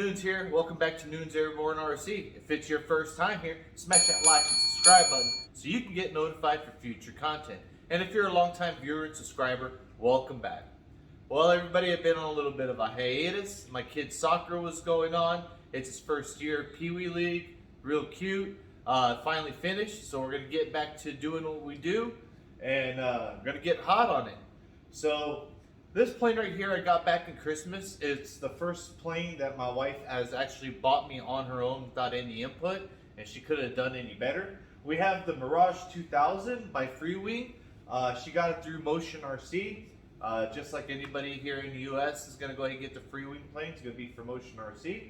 Noons here. Welcome back to Noons Airborne RC. If it's your first time here, smash that like and subscribe button so you can get notified for future content. And if you're a longtime viewer and subscriber, welcome back. Well, everybody, I've been on a little bit of a hiatus. My kid's soccer was going on. It's his first year Pee Wee League. Real cute. Finally finished, so we're going to get back to doing what we do. And going to get hot on it. So this plane right here I got back in Christmas. It's the first plane that my wife has actually bought me on her own without any input, and she couldn't have done any better. We have the Mirage 2000 by Freewing. She got it through Motion RC. Just like anybody here in the US is going to go ahead and get the Freewing plane. It's going to be for Motion RC.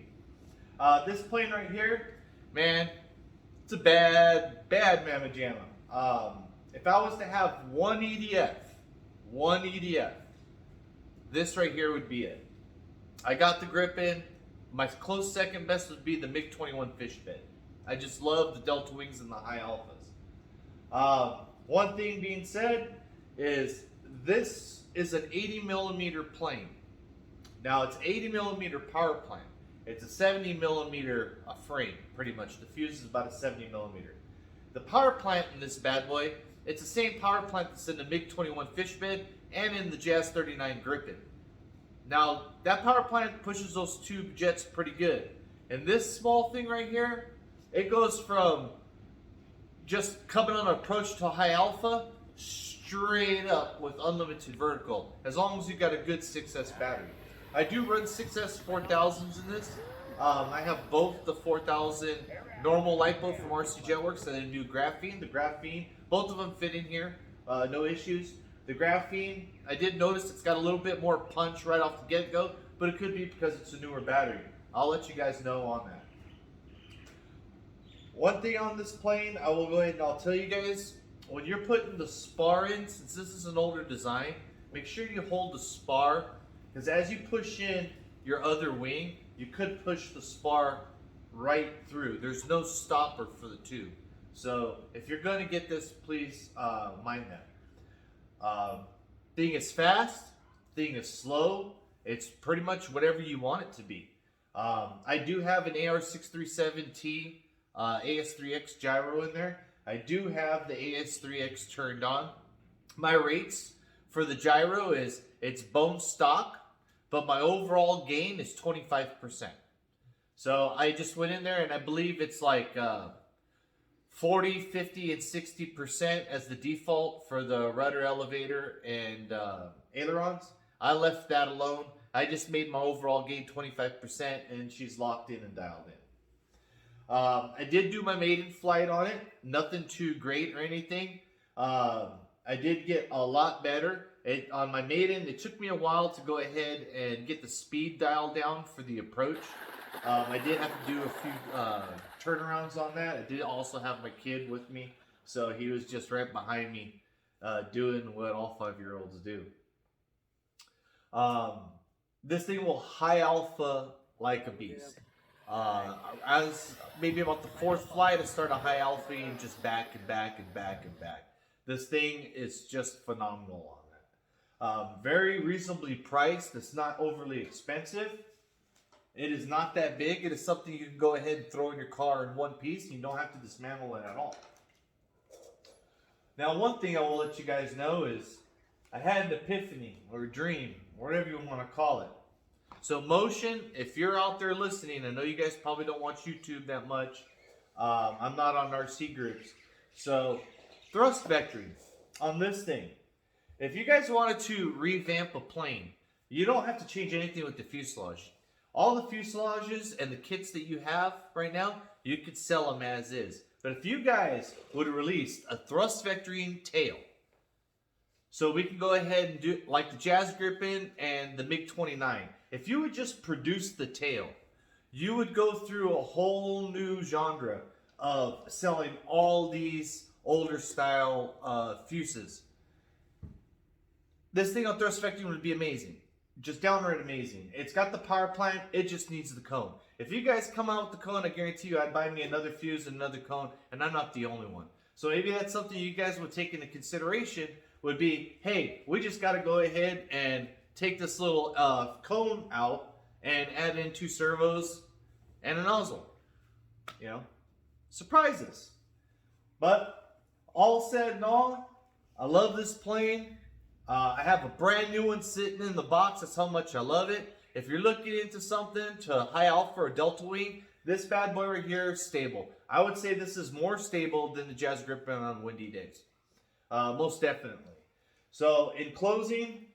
This plane right here, man, it's a bad mamma jamma. If I was to have one EDF, this right here would be it. I got the grip in. My close second best would be the MiG-21 fish bed. I just love the Delta Wings and the high alphas. One thing being said is this is an 80 millimeter plane. Now it's 80 millimeter power plant. It's a 70 millimeter frame, pretty much. The fuse is about a 70 millimeter. The power plant in this bad boy, it's the same power plant that's in the MiG-21 fish bed and in the Jazz 39 Gripen. Now, that power plant pushes those two jets pretty good. And this small thing right here, it goes from just coming on an approach to high alpha straight up with unlimited vertical, as long as you got a good 6S battery. I do run 6S 4000s in this. I have both the 4000 normal LiPo from RC Jetworks and the new graphene. The graphene, both of them fit in here, no issues. The graphene, I did notice it's got a little bit more punch right off the get-go, but it could be because it's a newer battery. I'll let you guys know on that. One thing on this plane, I will go ahead and I'll tell you guys, when you're putting the spar in, since this is an older design, make sure you hold the spar, because as you push in your other wing, you could push the spar right through. There's no stopper for the tube. So if you're going to get this, please mind that. Thing is fast, thing is slow. It's pretty much whatever you want it to be. I do have an AR637T AS3X gyro in there. I do have the AS3X turned on. My rates for the gyro is, it's bone stock, but my overall gain is 25%. So I just went in there and I believe it's like 40, 50, and 60% as the default for the rudder, elevator, and ailerons. I left that alone. I just made my overall gain 25%, and she's locked in and dialed in. I did do my maiden flight on it. Nothing too great or anything. I did get a lot better. On my maiden, it took me a while to go ahead and get the speed dialed down for the approach. I did have to do a few turnarounds on that. I did also have my kid with me, so he was just right behind me doing what all 5-year-olds do. This thing will high alpha like a beast. As maybe about the 4th flight, I started high alpha and just back and back and back and back. This thing is just phenomenal on that. Very reasonably priced. It's not overly expensive. It is not that big. It is something you can go ahead and throw in your car in one piece. You don't have to dismantle it at all. Now, one thing I will let you guys know is I had an epiphany or dream, whatever you want to call it. So Motion, if you're out there listening, I know you guys probably don't watch YouTube that much. I'm not on RC groups. So thrust vectoring on this thing. If you guys wanted to revamp a plane, you don't have to change anything with the fuselage. All the fuselages and the kits that you have right now, you could sell them as is. But if you guys would release a thrust vectoring tail, so we can go ahead and do like the Jazz Gripen and the MiG-29. If you would just produce the tail, you would go through a whole new genre of selling all these older style fuses. This thing on thrust vectoring would be amazing. Just downright amazing. It's got the power plant, it just needs the cone. If you guys come out with the cone, I guarantee you I'd buy me another fuse and another cone, and I'm not the only one. So maybe that's something you guys would take into consideration, would be, hey, we just got to go ahead and take this little cone out and add in 2 servos and a nozzle. You know, surprises. But all said and all, I love this plane. I have a brand new one sitting in the box. That's how much I love it. If you're looking into something to high alpha or delta wing, this bad boy right here is stable. I would say this is more stable than the Jazz Griffin on windy days. Most definitely. So in closing,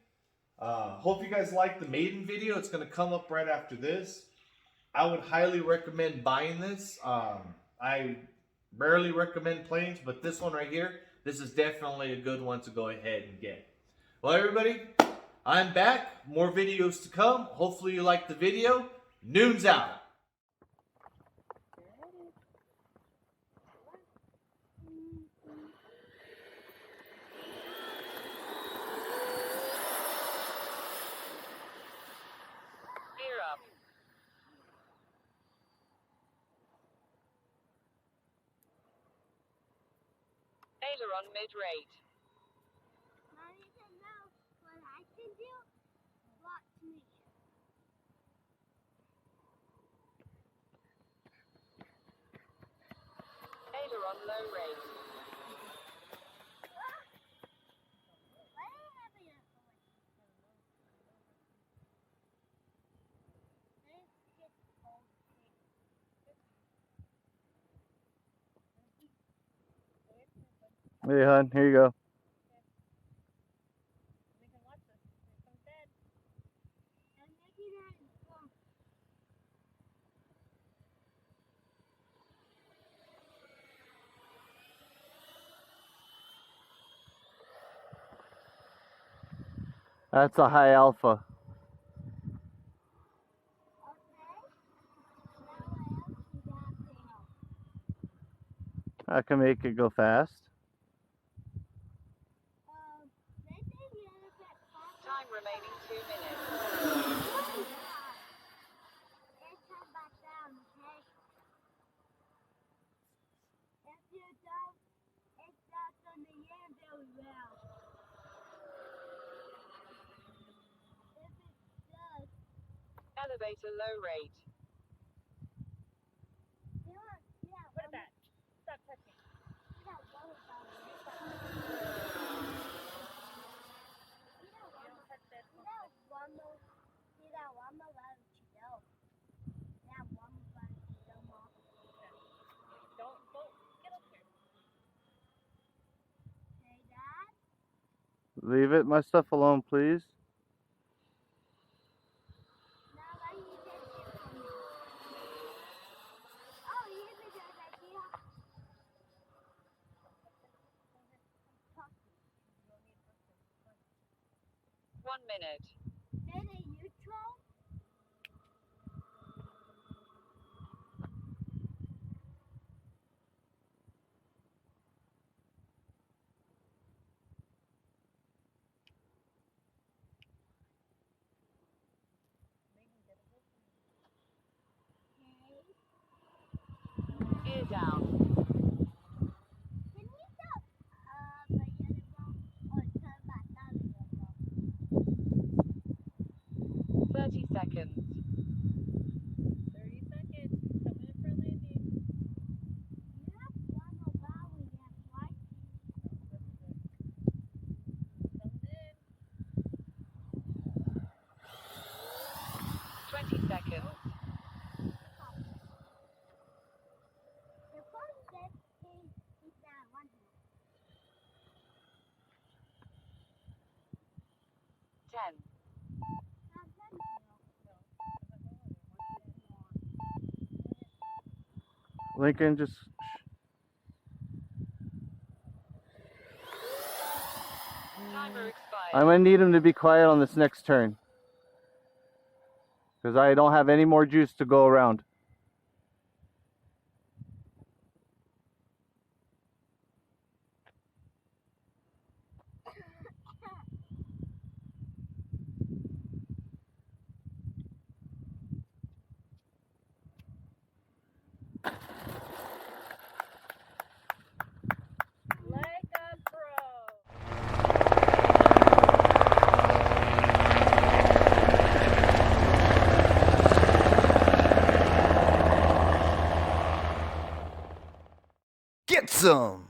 hope you guys liked the maiden video. It's going to come up right after this. I would highly recommend buying this. I rarely recommend planes, but this one right here, this is definitely a good one to go ahead and get. Well, everybody, I'm back. More videos to come. Hopefully you liked the video. Noon's out. Gear up. Aileron mid-rate. Wanting to know what I can do? Watch me. Aileron low rate. Why am I having a Hey, hon, here you go. We can watch this. Here comes Dad. I'm making that in phone. That's a high alpha. Okay. Now I have to that tail. I can make it go fast. They say the other pet Time remaining 2 minutes. Let's come back down, okay? If you don't, it's not gonna end very well. If it does, Elevator low rate. what about stop touching? What about Don't get up here. Hey, Dad? Leave it, my stuff alone, please. Now let me take it from you. Oh, here's a good idea. 1 minute. Then a neutral. Gear down. Can we stop the yellow ball or turn back down the yellow ball? 30 seconds. 30 seconds. Coming in for landing. You have one more ball we have, right? Coming in. 20 seconds. The phone said he's down one here. 10. Not done here. Lincoln, just... Timer expired. I'm going to need him to be quiet on this next turn. Because I don't have any more juice to go around. Like a pro. Awesome!